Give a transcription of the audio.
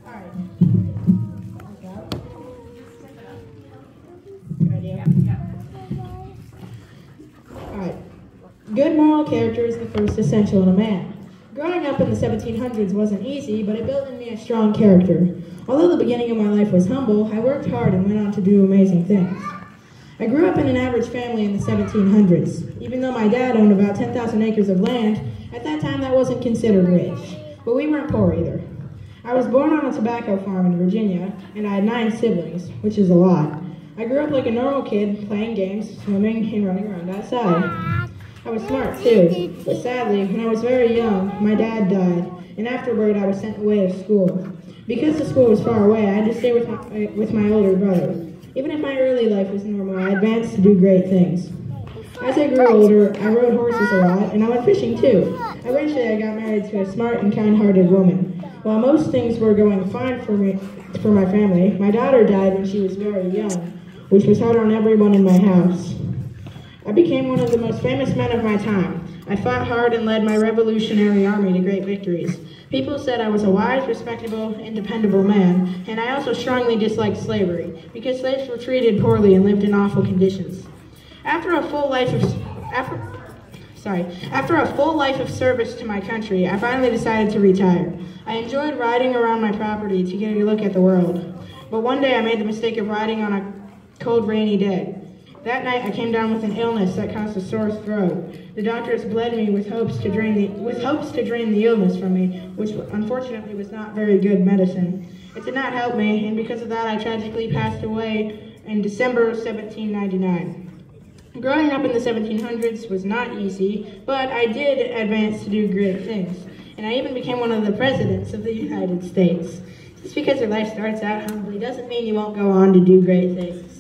All right. Good idea. All right. Good moral character is the first essential in a man. Growing up in the 1700s wasn't easy, but it built in me a strong character. Although the beginning of my life was humble, I worked hard and went on to do amazing things. I grew up in an average family in the 1700s. Even though my dad owned about 10,000 acres of land, at that time that wasn't considered rich. But we weren't poor either. I was born on a tobacco farm in Virginia, and I had 9 siblings, which is a lot. I grew up like a normal kid, playing games, swimming, and running around outside. I was smart too, but sadly, when I was very young, my dad died, and afterward I was sent away to school. Because the school was far away, I had to stay with my older brother. Even if my early life was normal, I advanced to do great things. As I grew older, I rode horses a lot, and I went fishing too. Eventually, I got married to a smart and kind-hearted woman. While most things were going fine for my family, my daughter died when she was very young, which was hard on everyone in my house. I became one of the most famous men of my time. I fought hard and led my revolutionary army to great victories. People said I was a wise, respectable, and dependable man, and I also strongly disliked slavery, because slaves were treated poorly and lived in awful conditions. After a full life of service to my country, I finally decided to retire. I enjoyed riding around my property to get a look at the world. But one day I made the mistake of riding on a cold, rainy day. That night I came down with an illness that caused a sore throat. The doctors bled me with hopes to drain the illness from me, which unfortunately was not very good medicine. It did not help me, and because of that I tragically passed away in December of 1799. Growing up in the 1700s was not easy, but I did advance to do great things, and I even became one of the presidents of the United States. Just because your life starts out humbly doesn't mean you won't go on to do great things.